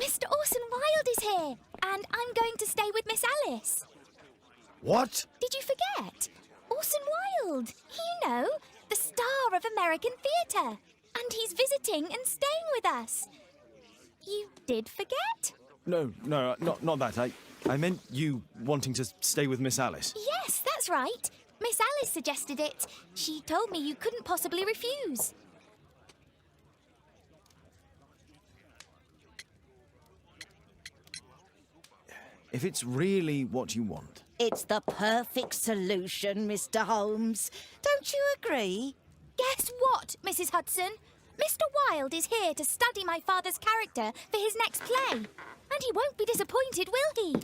Mr. Orson Wilde is here, and I'm going to stay with Miss Alice. What? Did you forget? Orson Wilde, you know, the star of American theatre. And he's visiting and staying with us. You did forget? No, not that. I meant you wanting to stay with Miss Alice. Yes, that's right. Miss Alice suggested it. She told me you couldn't possibly refuse. If it's really what you want. It's the perfect solution, Mr. Holmes. Don't you agree? Guess what, Mrs. Hudson? Mr. Wilde is here to study my father's character for his next play. And he won't be disappointed, will he?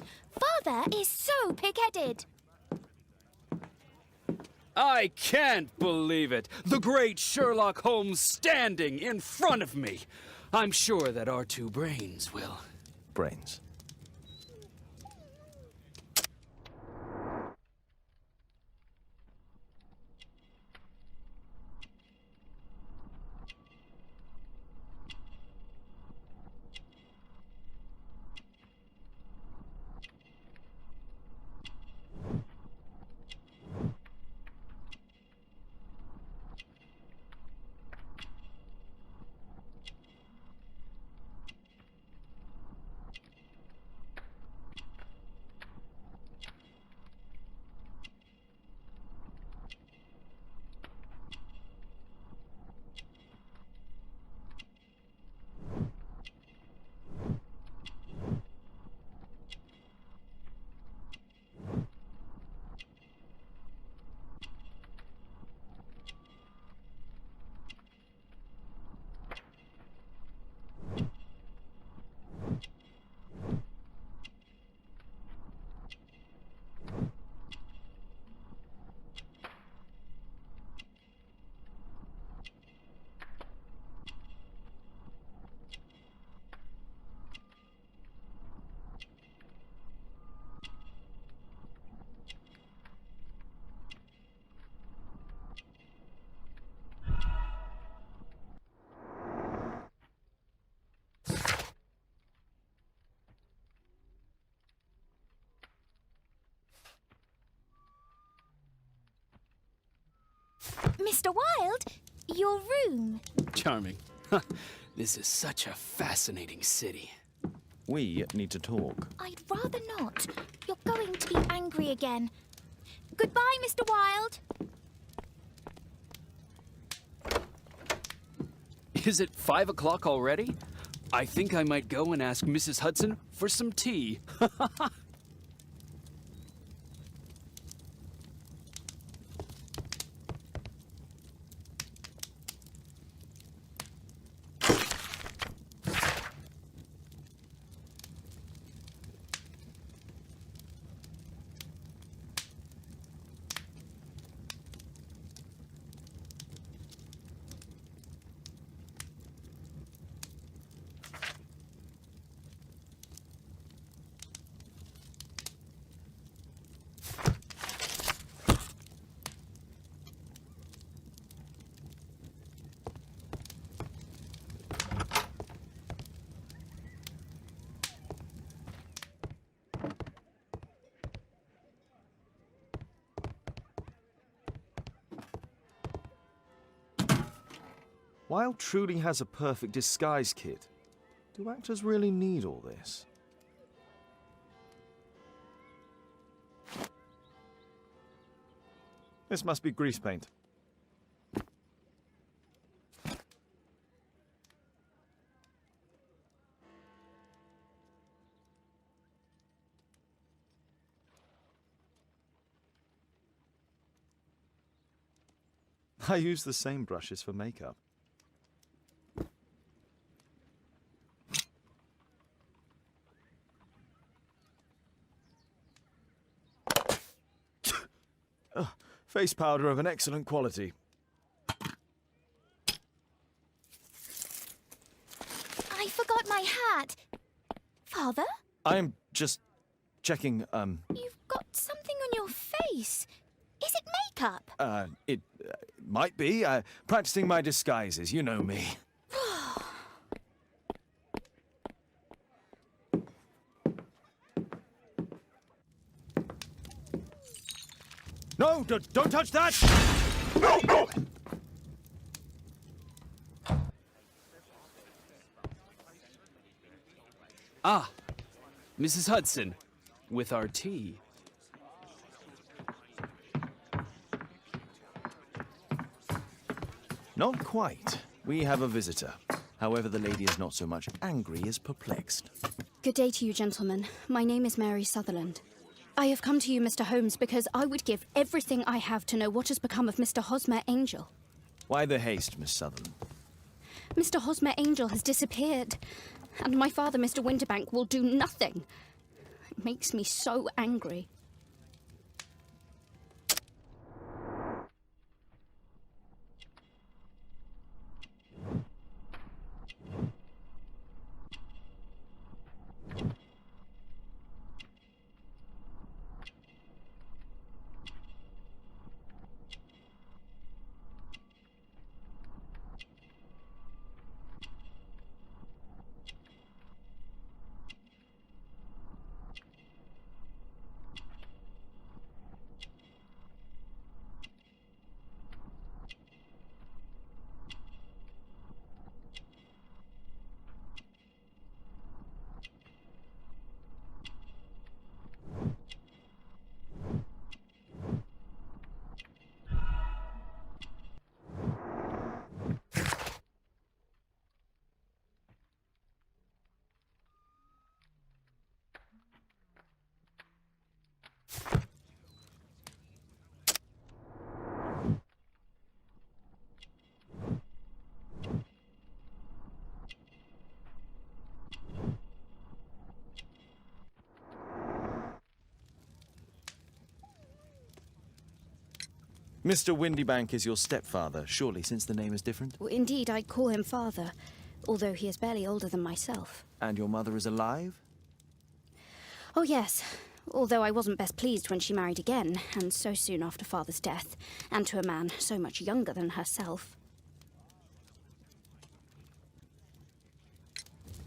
Father is so pig-headed. I can't believe it! The great Sherlock Holmes standing in front of me! I'm sure that our two brains will... Brains. Mr. Wilde, your room. Charming. This is such a fascinating city. We need to talk. I'd rather not. You're going to be angry again. Goodbye, Mr. Wilde. Is it 5 o'clock already? I think I might go and ask Mrs. Hudson for some tea. Wilde truly has a perfect disguise kit. Do actors really need all this? This must be grease paint. I use the same brushes for makeup. Face powder of an excellent quality. I forgot my hat. Father? I'm just checking, You've got something on your face. Is it makeup? It might be. Practicing my disguises, you know me. No, don't touch that! Ah, Mrs. Hudson, with our tea. Not quite. We have a visitor. However, the lady is not so much angry as perplexed. Good day to you, gentlemen. My name is Mary Sutherland. I have come to you, Mr. Holmes, because I would give everything I have to know what has become of Mr. Hosmer Angel. Why the haste, Miss Sutherland? Mr. Hosmer Angel has disappeared, and my father, Mr. Winterbank, will do nothing. It makes me so angry. Mr. Windybank is your stepfather, surely, since the name is different? Well, indeed, I call him father, although he is barely older than myself. And your mother is alive? Oh, yes. Although I wasn't best pleased when she married again, and so soon after father's death, and to a man so much younger than herself.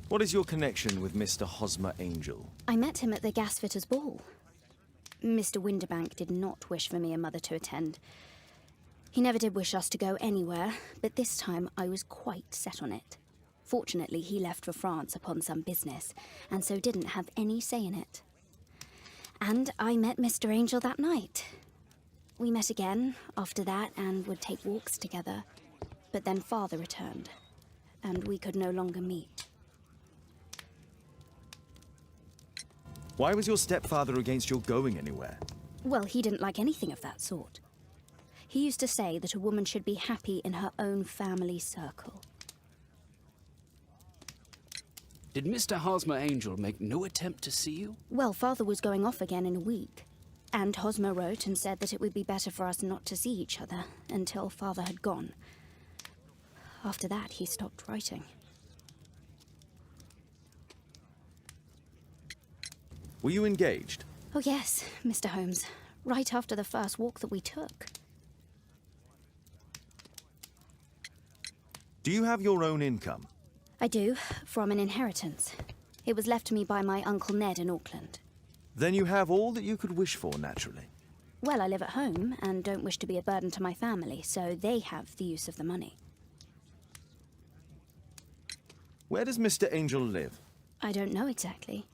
What is your connection with Mr. Hosmer Angel? I met him at the gasfitter's ball. Mr. Winterbank did not wish for me and Mother to attend. He never did wish us to go anywhere, but this time I was quite set on it. Fortunately, he left for France upon some business, and so didn't have any say in it. And I met Mr. Angel that night. We met again after that and would take walks together. But then Father returned, and we could no longer meet. Why was your stepfather against your going anywhere? Well, he didn't like anything of that sort. He used to say that a woman should be happy in her own family circle. Did Mr. Hosmer Angel make no attempt to see you? Well, Father was going off again in a week. And Hosmer wrote and said that it would be better for us not to see each other until Father had gone. After that, he stopped writing. Were you engaged? Oh, yes, Mr. Holmes. Right after the first walk that we took. Do you have your own income? I do, from an inheritance. It was left to me by my Uncle Ned in Auckland. Then you have all that you could wish for, naturally. Well, I live at home and don't wish to be a burden to my family, so they have the use of the money. Where does Mr. Angel live? I don't know exactly.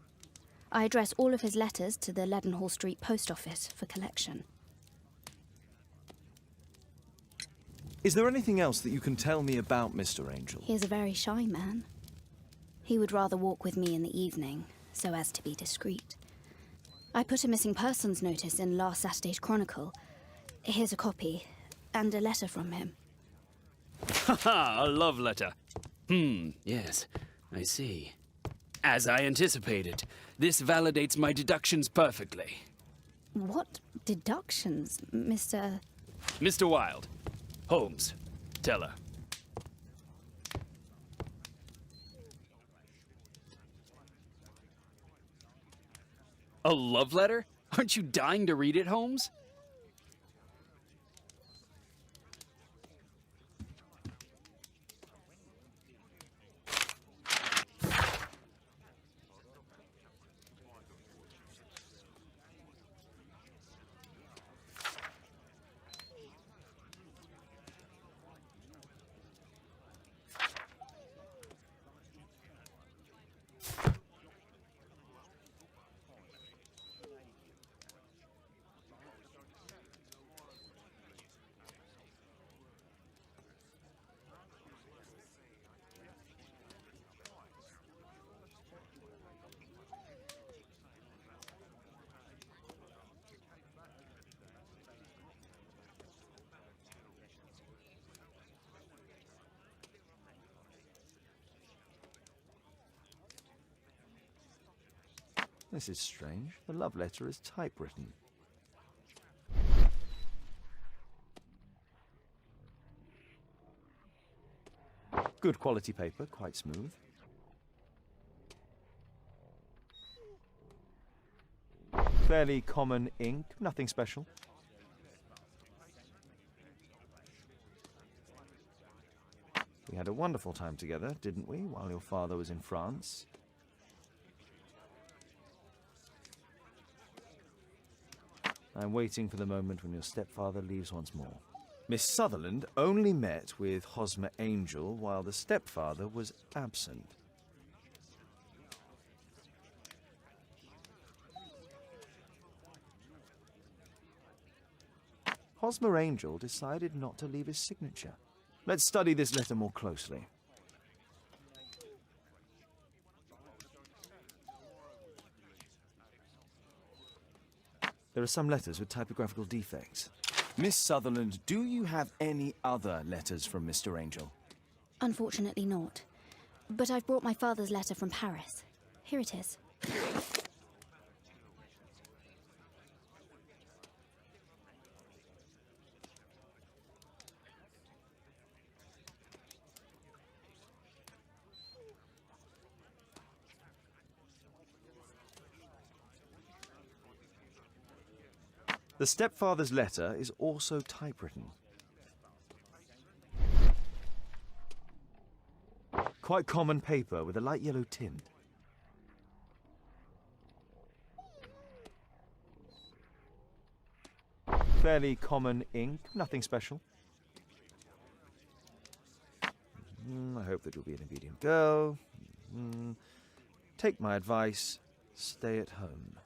I address all of his letters to the Leadenhall Street Post Office for collection. Is there anything else that you can tell me about Mr. Angel? He is a very shy man. He would rather walk with me in the evening, so as to be discreet. I put a missing persons notice in last Saturday's Chronicle. Here's a copy, and a letter from him. Haha, a love letter. Yes, I see. As I anticipated, this validates my deductions perfectly. What deductions, Mr. Mr. Wilde. Holmes. Tell her. A love letter? Aren't you dying to read it, Holmes? This is strange. The love letter is typewritten. Good quality paper, quite smooth. Fairly common ink, nothing special. We had a wonderful time together, didn't we, while your father was in France? I'm waiting for the moment when your stepfather leaves once more. Miss Sutherland only met with Hosmer Angel while the stepfather was absent. Hosmer Angel decided not to leave his signature. Let's study this letter more closely. There are some letters with typographical defects. Miss Sutherland, do you have any other letters from Mr. Angel? Unfortunately not. But I've brought my father's letter from Paris. Here it is. The stepfather's letter is also typewritten. Quite common paper with a light yellow tint. Fairly common ink, nothing special. I hope that you'll be an obedient girl. Take my advice, stay at home.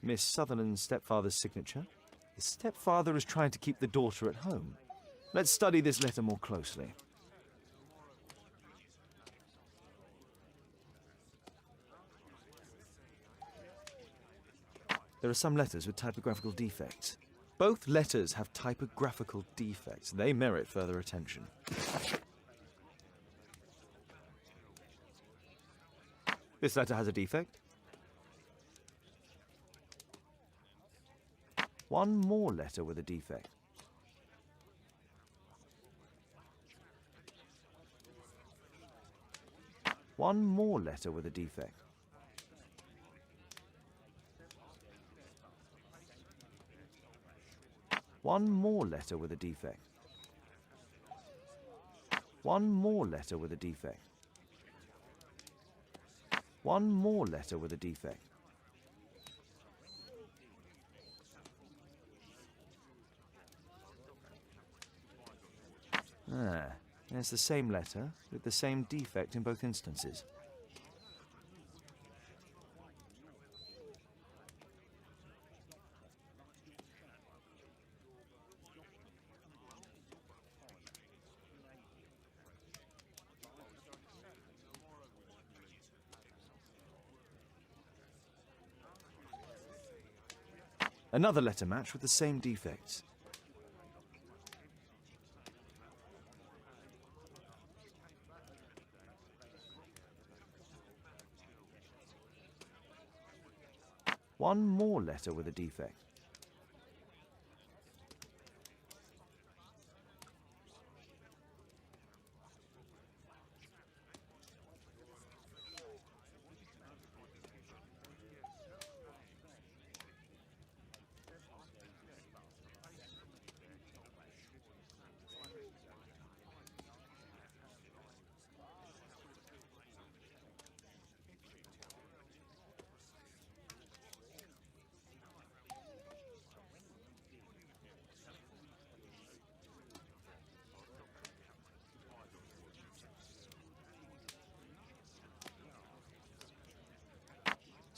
Miss Sutherland's stepfather's signature. The stepfather is trying to keep the daughter at home. Let's study this letter more closely. There are some letters with typographical defects. Both letters have typographical defects. They merit further attention. This letter has a defect. One more letter with a defect. One more letter with a defect. One more letter with a defect. One more letter with a defect. One more letter with a defect. There's the same letter with the same defect in both instances. Another letter match with the same defects. One more letter with a defect.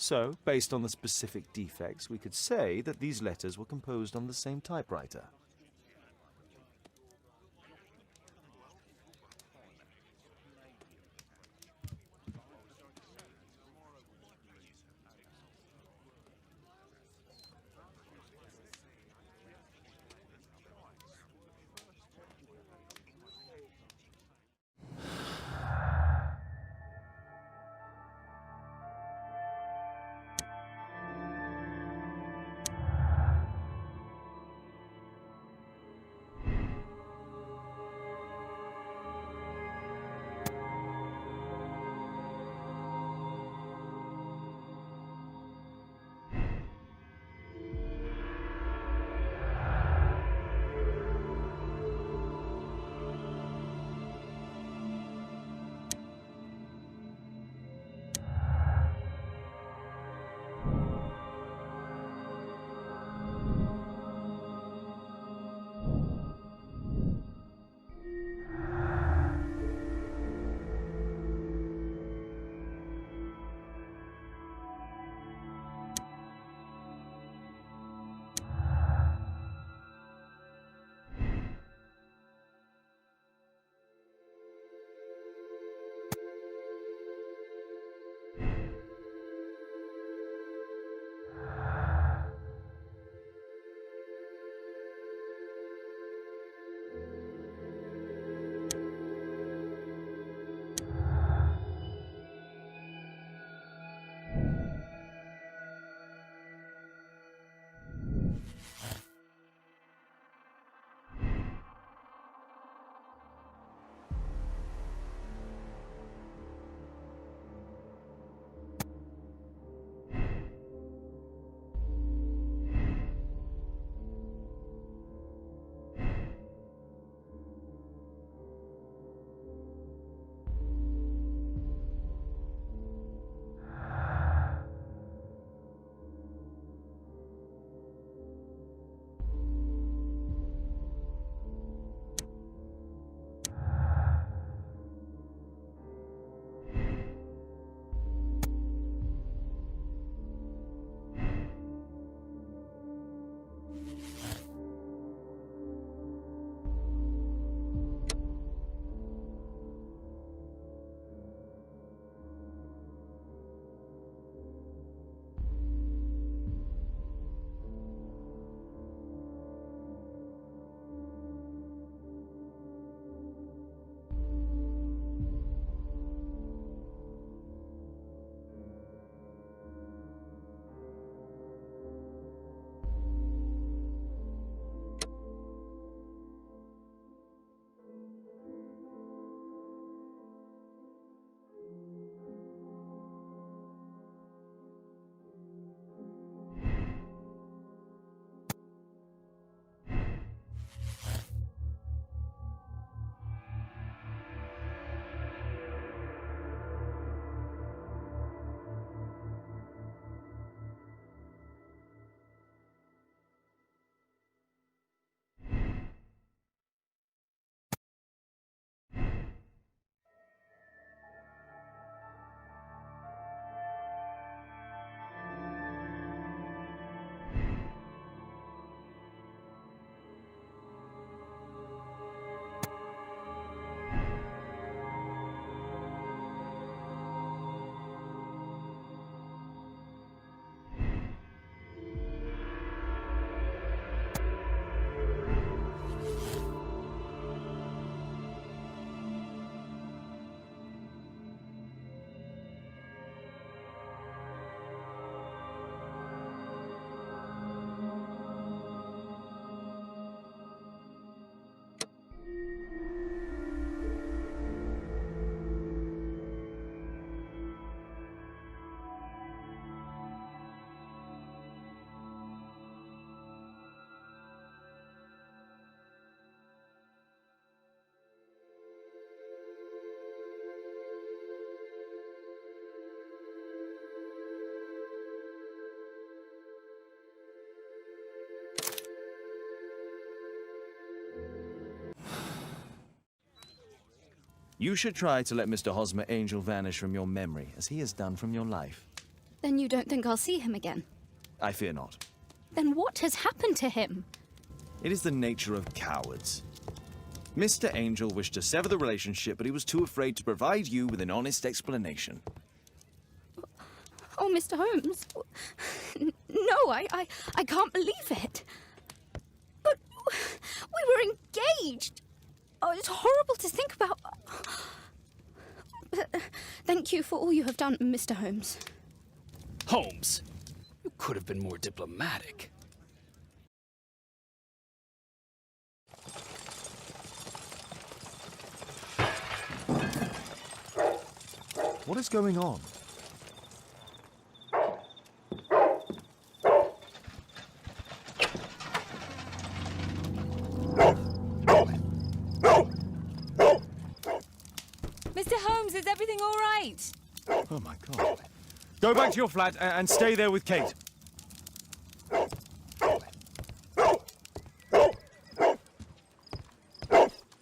So, based on the specific defects, we could say that these letters were composed on the same typewriter. You should try to let Mr. Hosmer Angel vanish from your memory, as he has done from your life. Then you don't think I'll see him again? I fear not. Then what has happened to him? It is the nature of cowards. Mr. Angel wished to sever the relationship, but he was too afraid to provide you with an honest explanation. Oh, Mr. Holmes. No, I can't believe it. But we were engaged. Oh, it's horrible to think about. But thank you for all you have done, Mr. Holmes. Holmes, you could have been more diplomatic. What is going on? Mr. Holmes, is everything all right? Oh my God. Go back to your flat and stay there with Kate.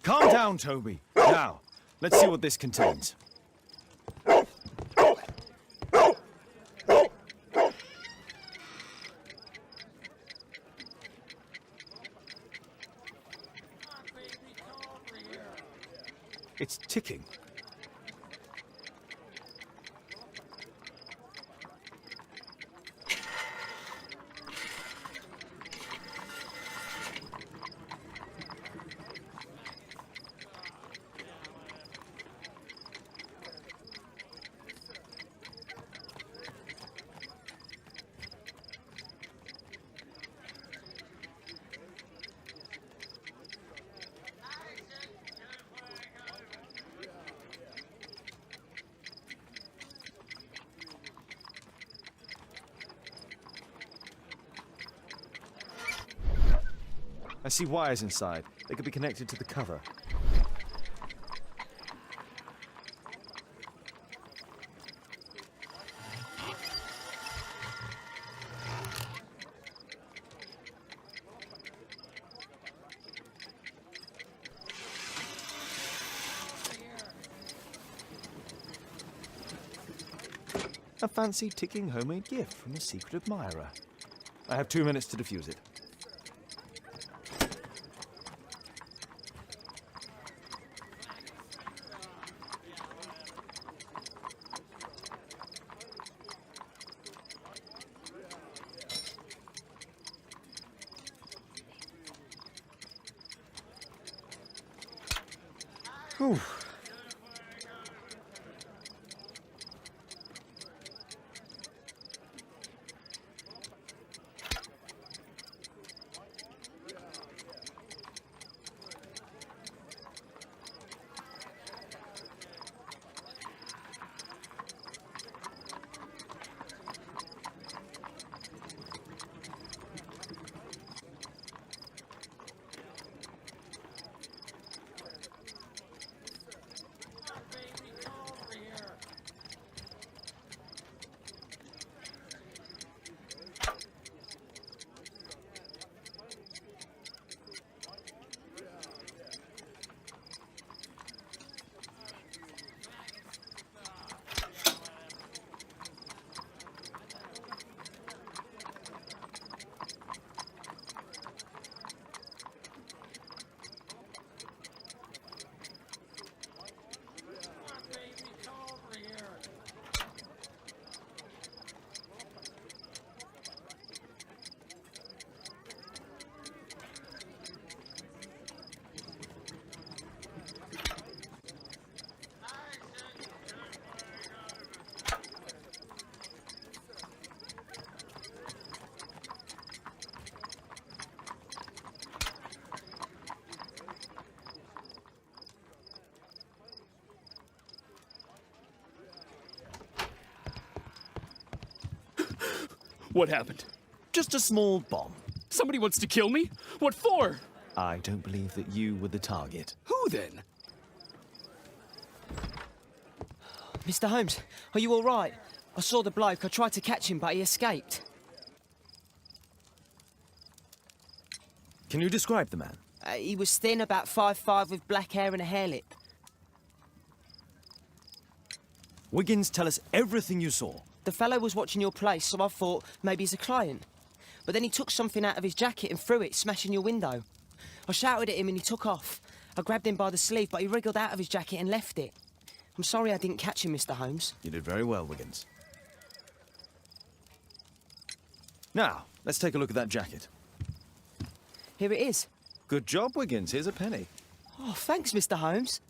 Calm down, Toby. Now, let's see what this contains. It's ticking. I see wires inside. They could be connected to the cover. A fancy ticking homemade gift from a secret admirer. I have 2 minutes to defuse it. Whew. What happened? Just a small bomb. Somebody wants to kill me? What for? I don't believe that you were the target. Who then? Mr. Holmes, are you all right? I saw the bloke. I tried to catch him, but he escaped. Can you describe the man? He was thin, about 5'5", with black hair and a hair lip. Wiggins, tell us everything you saw. The fellow was watching your place, so I thought maybe he's a client. But then he took something out of his jacket and threw it, smashing your window. I shouted at him and he took off. I grabbed him by the sleeve, but he wriggled out of his jacket and left it. I'm sorry I didn't catch him, Mr. Holmes. You did very well, Wiggins. Now, let's take a look at that jacket. Here it is. Good job, Wiggins. Here's a penny. Oh, thanks, Mr. Holmes.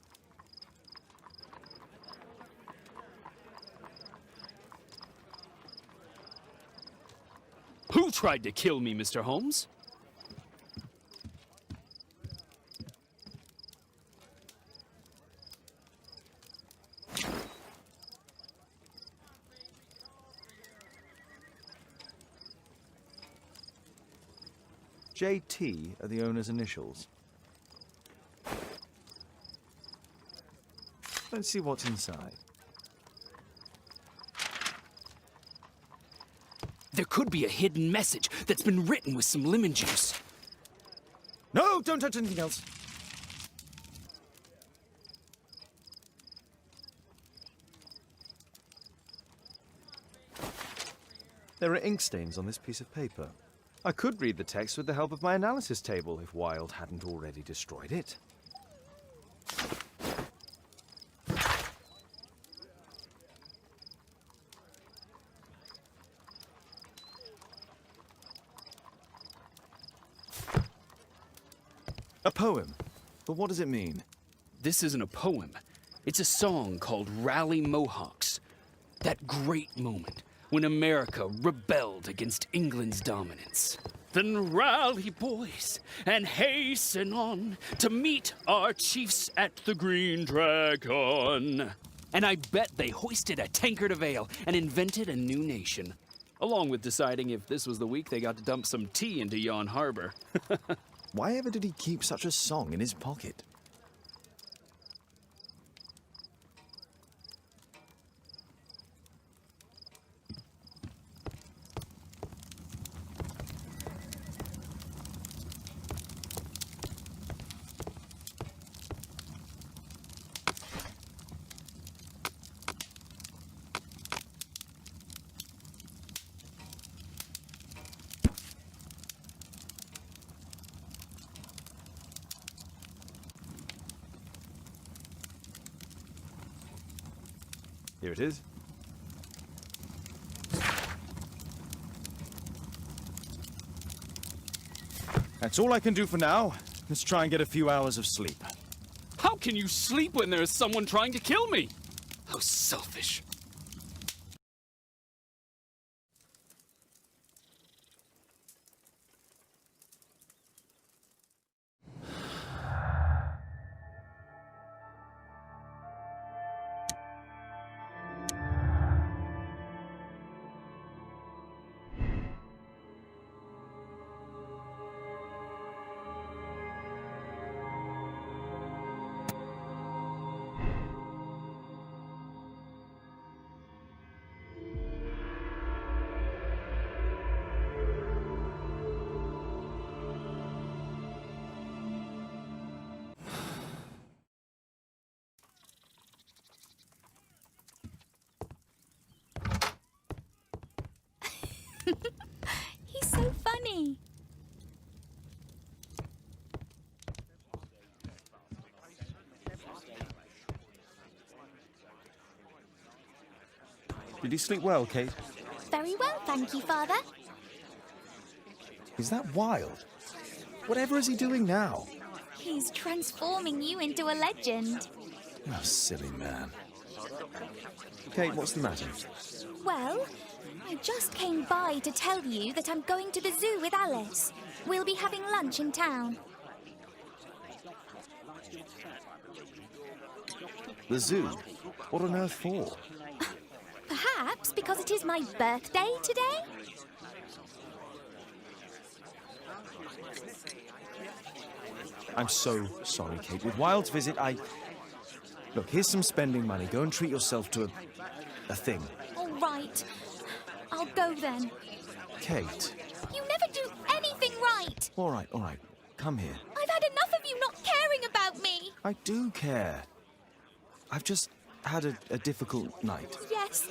Who tried to kill me, Mr. Holmes? JT are the owner's initials. Let's see what's inside. There could be a hidden message that's been written with some lemon juice. No, don't touch anything else. There are ink stains on this piece of paper. I could read the text with the help of my analysis table if Wilde hadn't already destroyed it. A poem. But what does it mean? This isn't a poem. It's a song called Rally Mohawks. That great moment when America rebelled against England's dominance. Then rally, boys, and hasten on to meet our chiefs at the Green Dragon. And I bet they hoisted a tankard of ale and invented a new nation, along with deciding if this was the week they got to dump some tea into yon harbor. Why ever did he keep such a song in his pocket? Here it is. That's all I can do for now. Let's try and get a few hours of sleep. How can you sleep when there is someone trying to kill me? How selfish. He's so funny. Did he sleep well, Kate? Very well, thank you, Father. Is that Wilde? Whatever is he doing now? He's transforming you into a legend. Oh, silly man. Kate, what's the matter? Well, I just came by to tell you that I'm going to the zoo with Alice. We'll be having lunch in town. The zoo? What on earth for? Perhaps because it is my birthday today? I'm so sorry, Kate. With Wilde's visit, Look, here's some spending money. Go and treat yourself to a thing. All right. I'll go then. Kate. You never do anything right. All right. Come here. I've had enough of you not caring about me. I do care. I've just had a difficult night? Yes,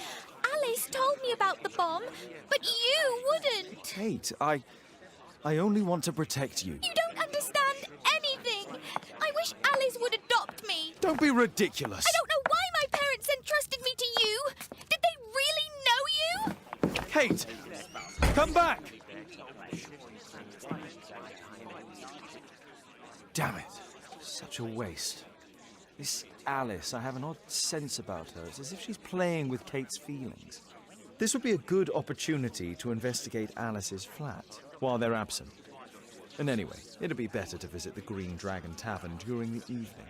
Alice told me about the bomb, but you wouldn't. Kate, I only want to protect you. You don't understand anything. I wish Alice would adopt me. Don't be ridiculous. I don't know why my parents entrusted me to you. Did they really know you? Kate, come back! Damn it. Such a waste. This Alice, I have an odd sense about her. It's as if she's playing with Kate's feelings. This would be a good opportunity to investigate Alice's flat while they're absent. And anyway, it'd be better to visit the Green Dragon Tavern during the evening.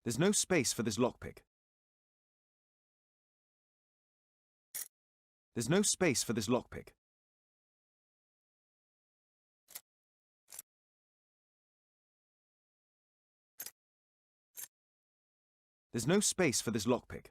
There's no space for this lockpick. There's no space for this lockpick. There's no space for this lockpick.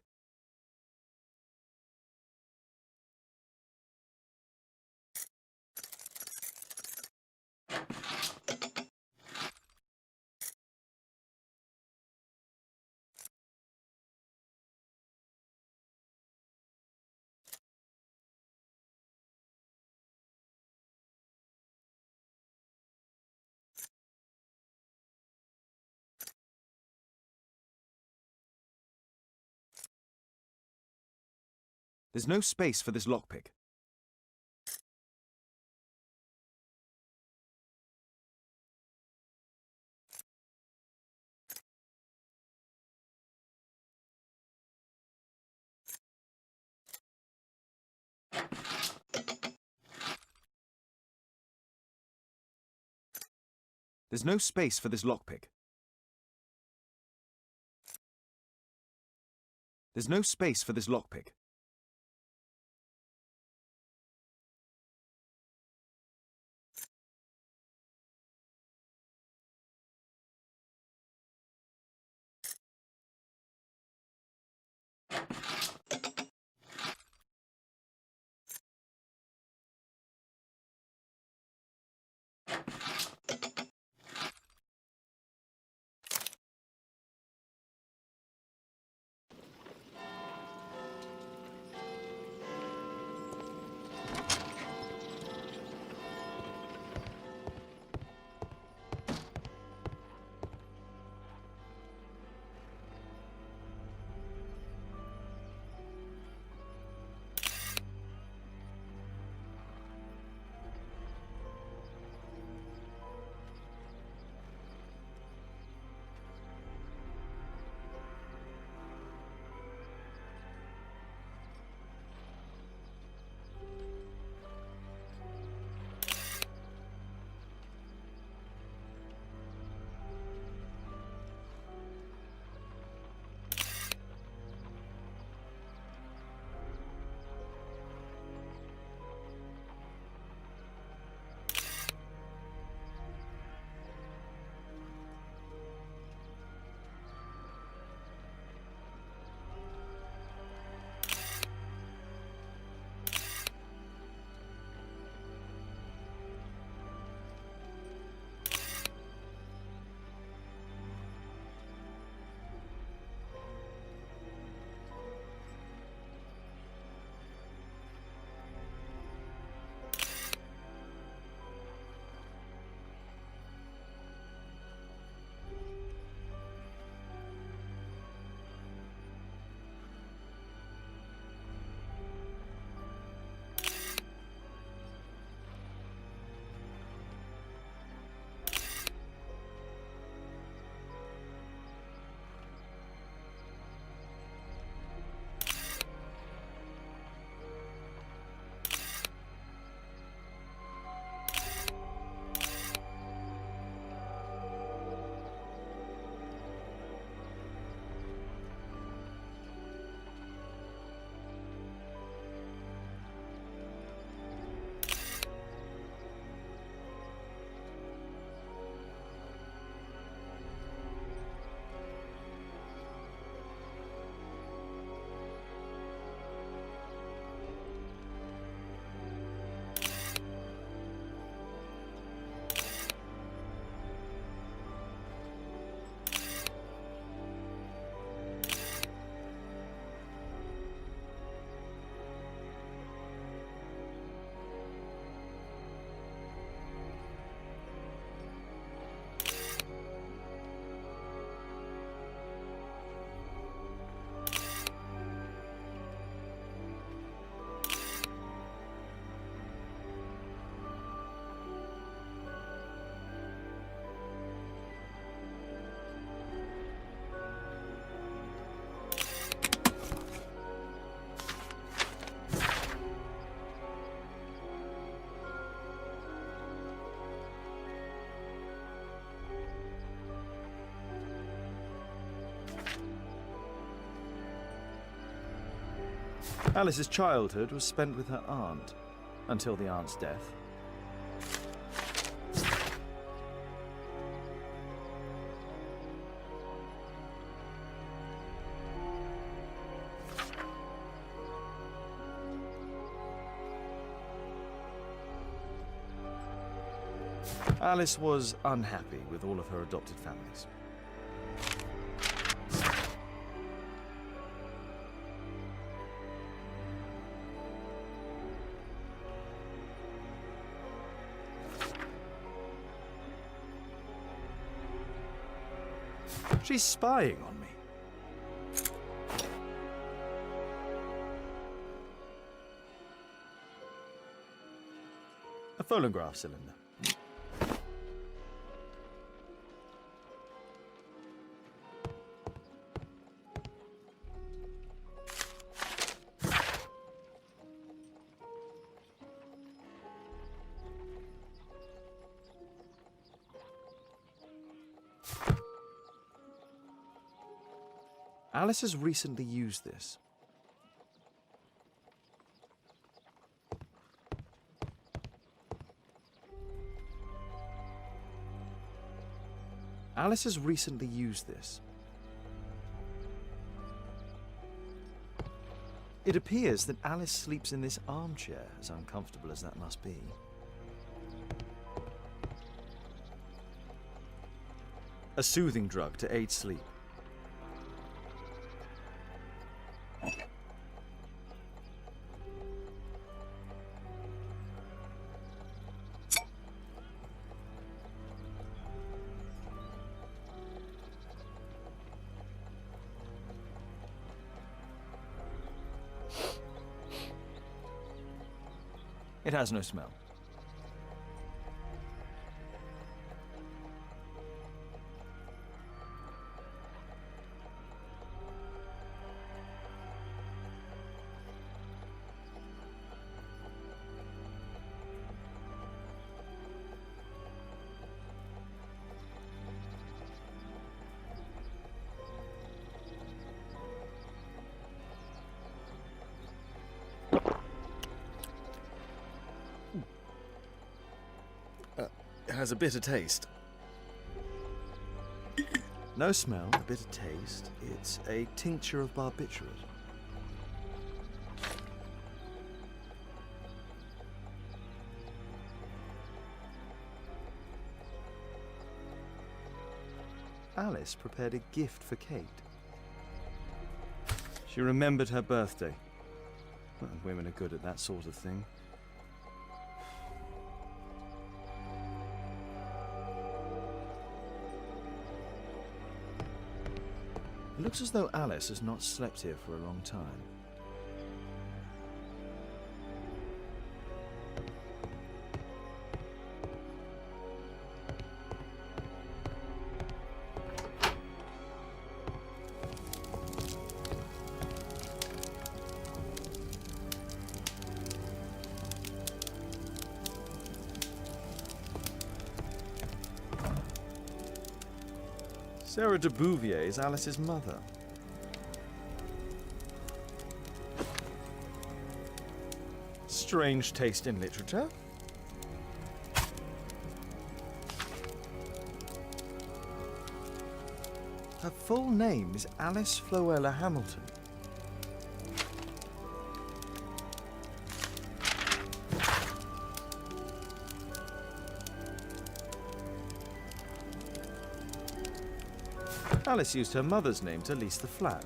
There's no space for this lockpick. There's no space for this lockpick. There's no space for this lockpick. Alice's childhood was spent with her aunt, until the aunt's death. Alice was unhappy with all of her adopted families. She's spying on me. A phonograph cylinder. Alice has recently used this. Alice has recently used this. It appears that Alice sleeps in this armchair, as uncomfortable as that must be. A soothing drug to aid sleep. It has no smell. It has a bitter taste. No smell, a bitter taste. It's a tincture of barbiturate. Alice prepared a gift for Kate. She remembered her birthday. Well, women are good at that sort of thing. It looks as though Alice has not slept here for a long time. Sarah de Bouvier is Alice's mother. Strange taste in literature. Her full name is Alice Floella Hamilton. Alice used her mother's name to lease the flat.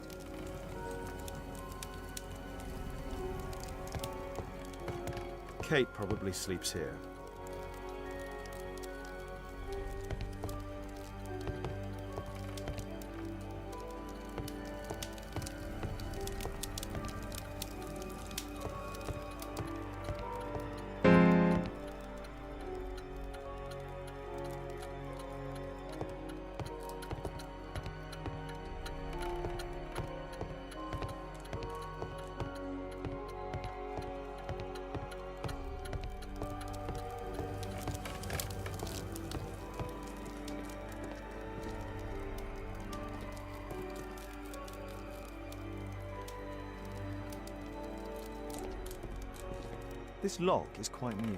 Kate probably sleeps here. This lock is quite new.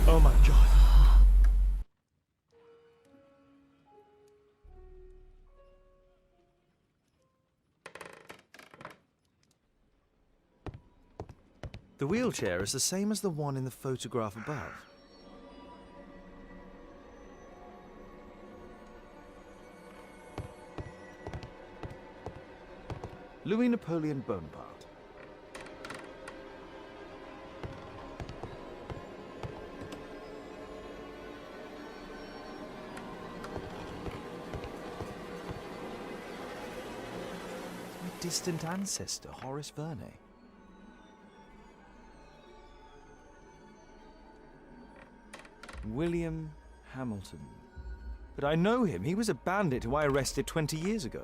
Oh my God. The wheelchair is the same as the one in the photograph above. Louis Napoleon Bonaparte. My distant ancestor, Horace Verne. William Hamilton. But I know him. He was a bandit who I arrested 20 years ago.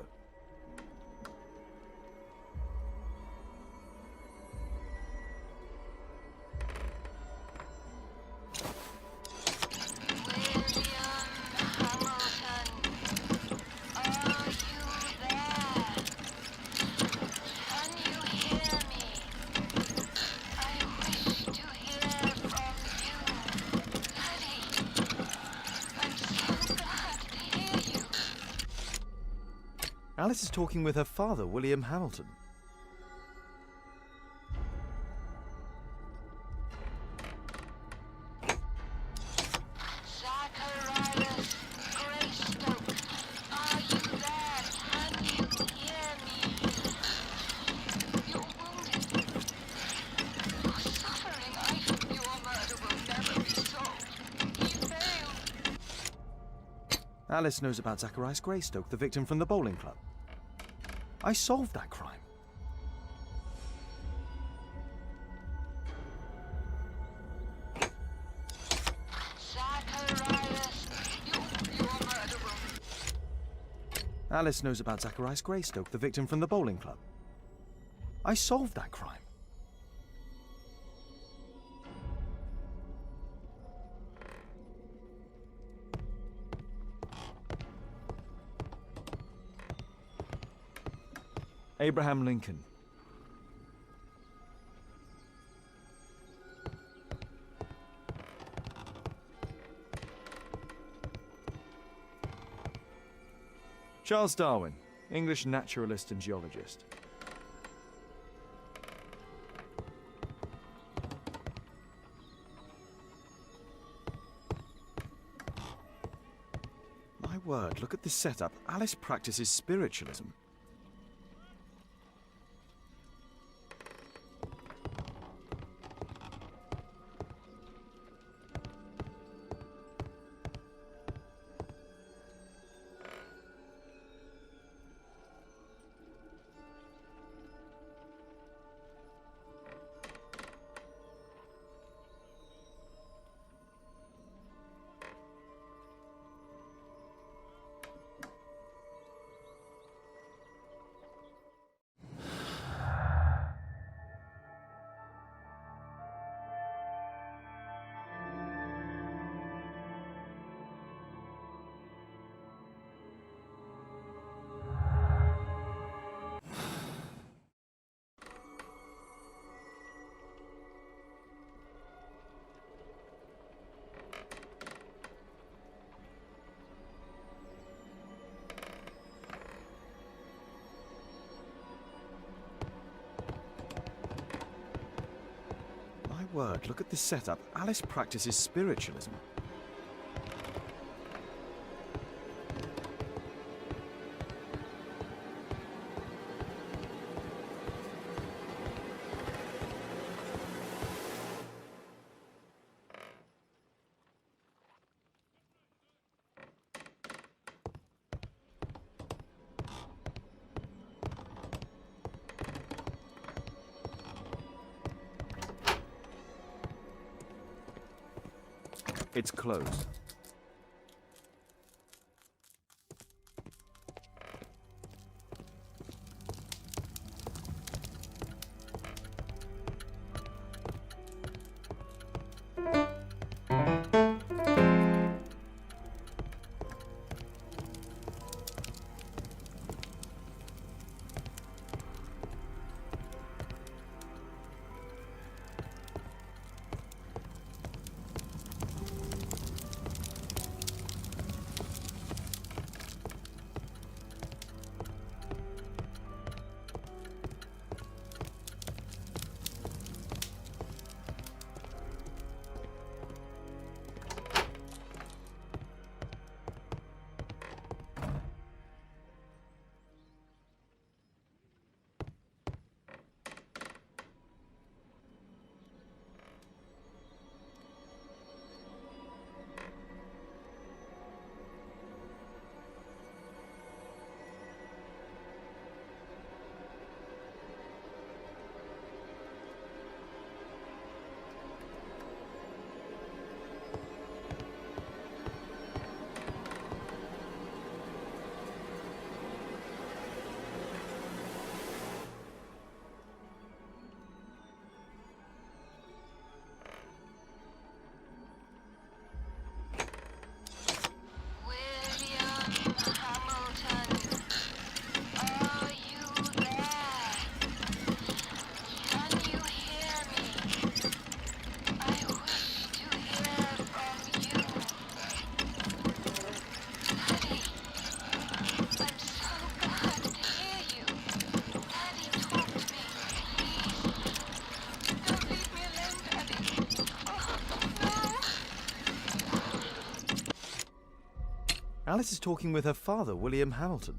Alice is talking with her father, William Hamilton. Alice knows about Zacharias Greystoke, the victim from the bowling club. I solved that crime. Alice knows about Zacharias Greystoke, the victim from the bowling club. I solved that crime. Abraham Lincoln. Charles Darwin, English naturalist and geologist. My word, look at this setup. Alice practices spiritualism. Word, look at this setup. Alice practices spiritualism. It's closed. Alice is talking with her father, William Hamilton.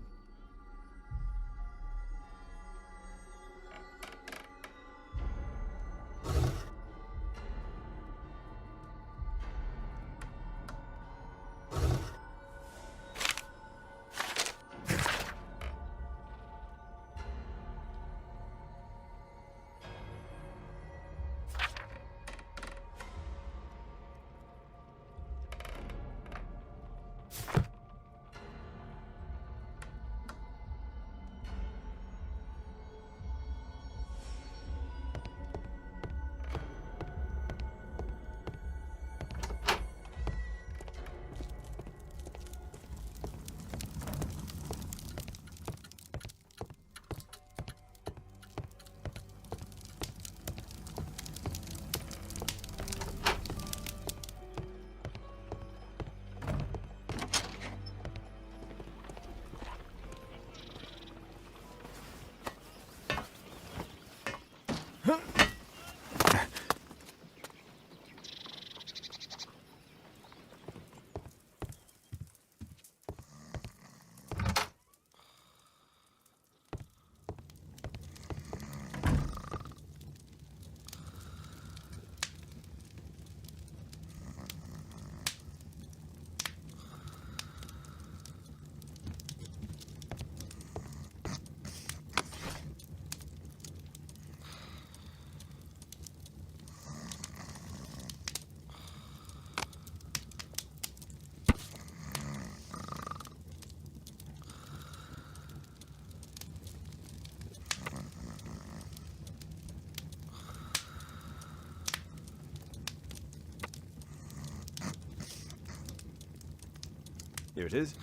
Here it is.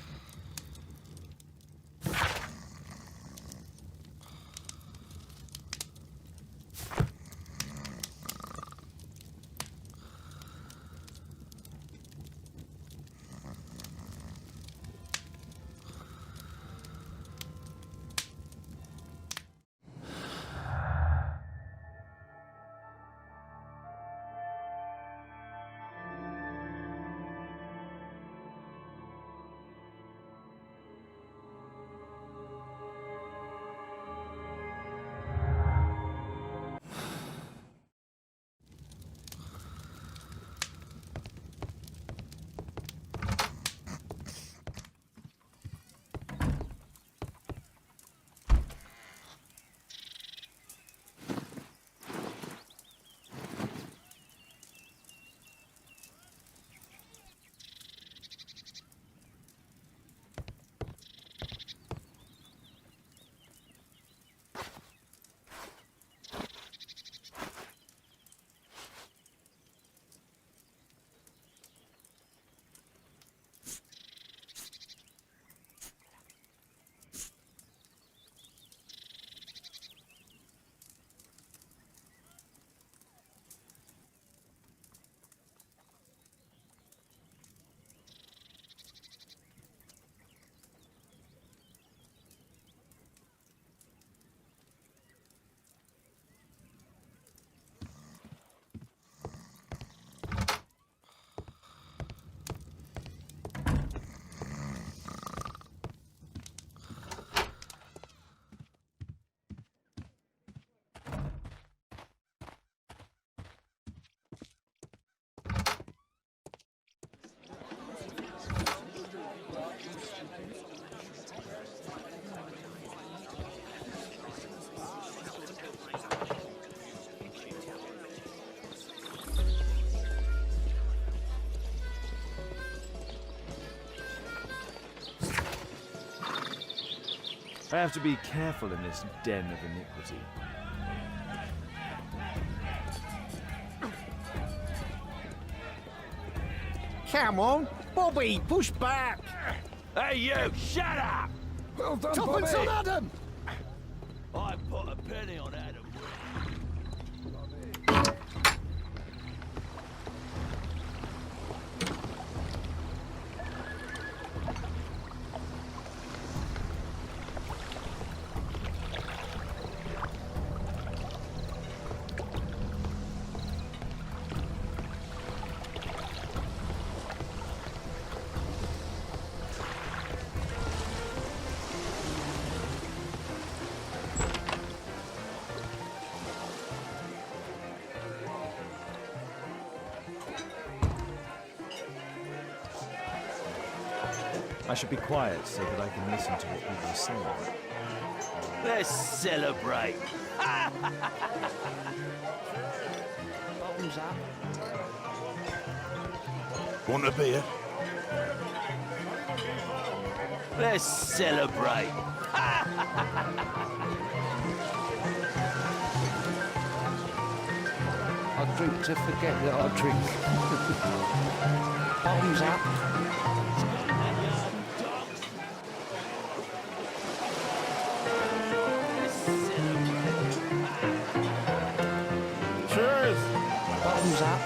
I have to be careful in this den of iniquity. Come on, Bobby, push back! Hey, you, shut up! Well done, Tuppence on Adam! I put a penny on Adam. I should be quiet so that I can listen to what people are saying. Let's celebrate. Bottoms up. Want a beer? Let's celebrate. I drink to forget that I drink. Bottoms up. Cheers! Bottoms up.